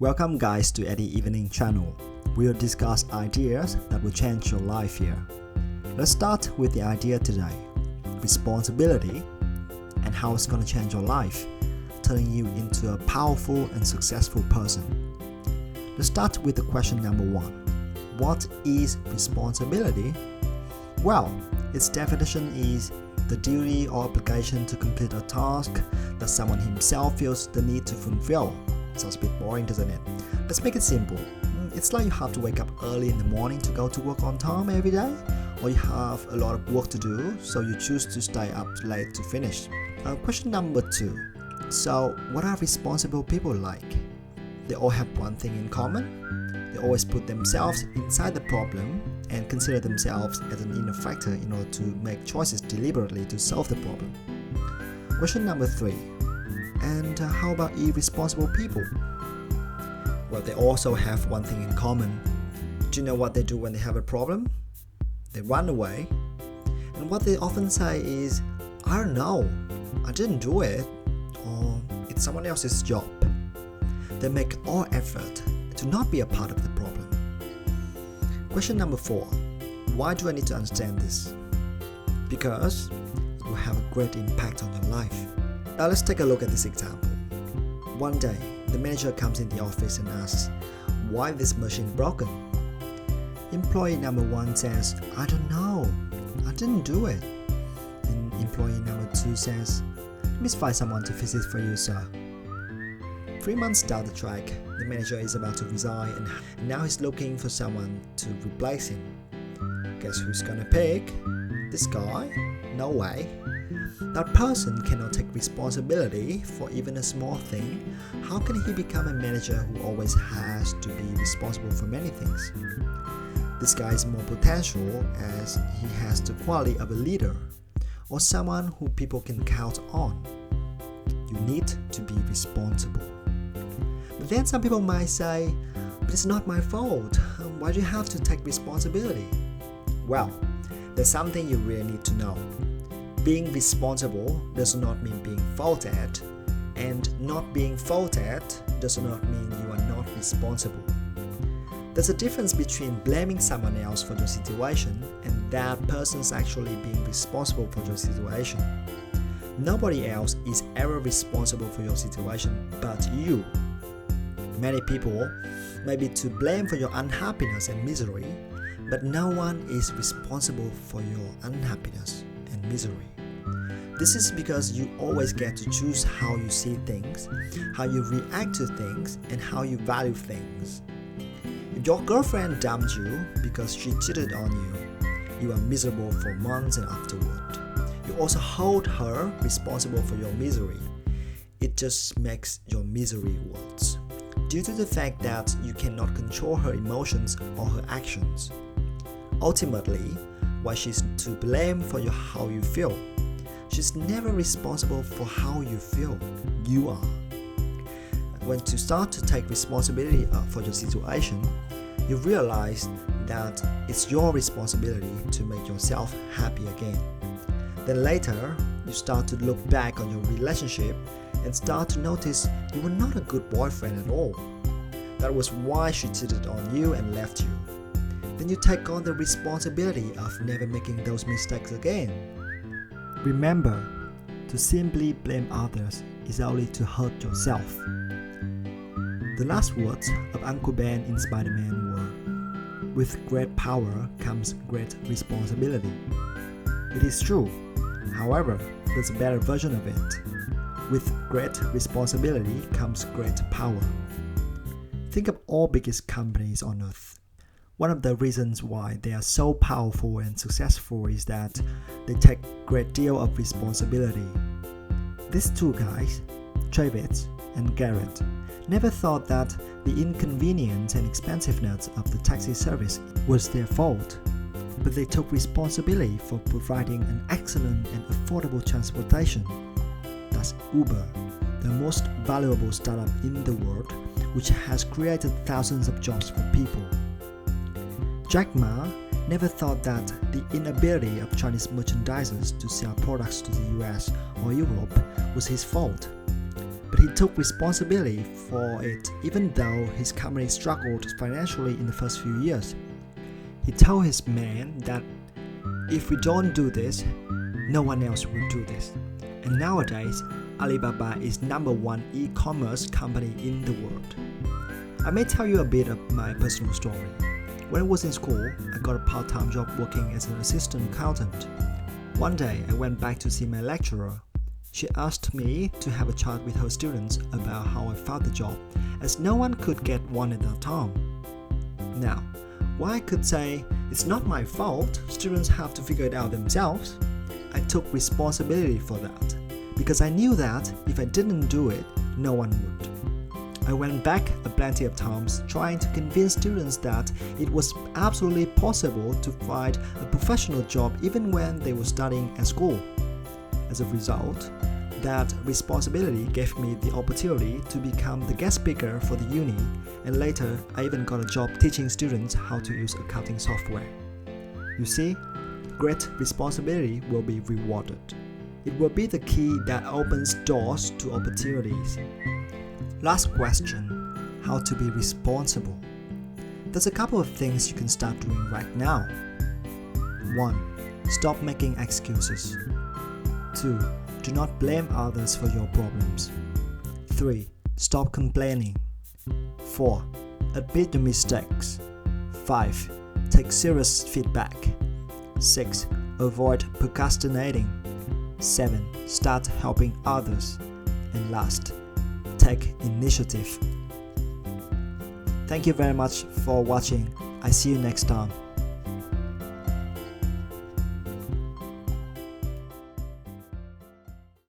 Welcome guys to Eddie Evening Channel. We'll discuss ideas that will change your life here. Let's start with the idea today. Responsibility and how it's going to change your life, turning you into a powerful and successful person. Let's start with the question number 1. What is responsibility? Well, its definition is the duty or obligation to complete a task that someone himself feels the need to fulfill. Sounds a bit boring, doesn't it? Let's make it simple. It's like you have to wake up early in the morning to go to work on time every day, or you have a lot of work to do, so you choose to stay up late to finish. Question number 2. So, what are responsible people like? They all have one thing in common. They always put themselves inside the problem and consider themselves as an inner factor in order to make choices deliberately to solve the problem. Question number 3. And how about irresponsible people? Well, they also have one thing in common. Do you know what they do when they have a problem? They run away. And what they often say is, I don't know, I didn't do it, or it's someone else's job. They make all effort to not be a part of the problem. Question number 4. Why do I need to understand this? Because it will have a great impact on your life. Now let's take a look at this example. One day, the manager comes in the office and asks, why this machine broken? Employee number 1 says, I don't know, I didn't do it. And employee number 2 says, let me find someone to fix it for you, sir. 3 months down the track, the manager is about to resign and now he's looking for someone to replace him. Guess who's gonna pick? This guy? No way. That person cannot take responsibility for even a small thing. How can he become a manager who always has to be responsible for many things? This guy is more potential as he has the quality of a leader or someone who people can count on. You need to be responsible. But then some people might say, but it's not my fault. Why do you have to take responsibility? Well, there's something you really need to know. Being responsible does not mean being faulted, and not being faulted does not mean you are not responsible. There's a difference between blaming someone else for your situation and that person's actually being responsible for your situation. Nobody else is ever responsible for your situation but you. Many people may be to blame for your unhappiness and misery, but no one is responsible for your unhappiness and misery. This is because you always get to choose how you see things, how you react to things, and how you value things. If your girlfriend dumped you because she cheated on you, you are miserable for months and afterward. You also hold her responsible for your misery. It just makes your misery worse, due to the fact that you cannot control her emotions or her actions. Ultimately, while she's to blame for how you feel, she's never responsible for how you feel. You are. When you start to take responsibility for your situation, you realize that it's your responsibility to make yourself happy again. Then later, you start to look back on your relationship and start to notice you were not a good boyfriend at all. That was why she cheated on you and left you. Then you take on the responsibility of never making those mistakes again. Remember, to simply blame others is only to hurt yourself. The last words of Uncle Ben in Spider-Man were, with great power comes great responsibility. It is true. However, there's a better version of it. With great responsibility comes great power. Think of all biggest companies on earth. One of the reasons why they are so powerful and successful is that they take a great deal of responsibility. These two guys, Travis and Garrett, never thought that the inconvenience and expensiveness of the taxi service was their fault, but they took responsibility for providing an excellent and affordable transportation. That's Uber, the most valuable startup in the world, which has created thousands of jobs for people. Jack Ma never thought that the inability of Chinese merchandisers to sell products to the US or Europe was his fault. but he took responsibility for it even though his company struggled financially in the first few years. He told his men that if we don't do this, no one else will do this. And nowadays, Alibaba is #1 e-commerce company in the world. I may tell you a bit of my personal story. When I was in school, I got a part-time job working as an assistant accountant. One day, I went back to see my lecturer. She asked me to have a chat with her students about how I found the job, as no one could get one at a time. Now, while I could say, it's not my fault, students have to figure it out themselves, I took responsibility for that, because I knew that if I didn't do it, no one would. I went back plenty of times trying to convince students that it was absolutely possible to find a professional job even when they were studying at school. As a result, that responsibility gave me the opportunity to become the guest speaker for the uni, and later I even got a job teaching students how to use accounting software. You see, great responsibility will be rewarded. It will be the key that opens doors to opportunities. Last question, how to be responsible. There's a couple of things you can start doing right now. 1. Stop making excuses. 2. Do not blame others for your problems. 3. Stop complaining. 4. Admit your mistakes. 5. Take serious feedback. 6. Avoid procrastinating. 7. Start helping others. And last, take initiative. Thank you very much for watching. I see you next time.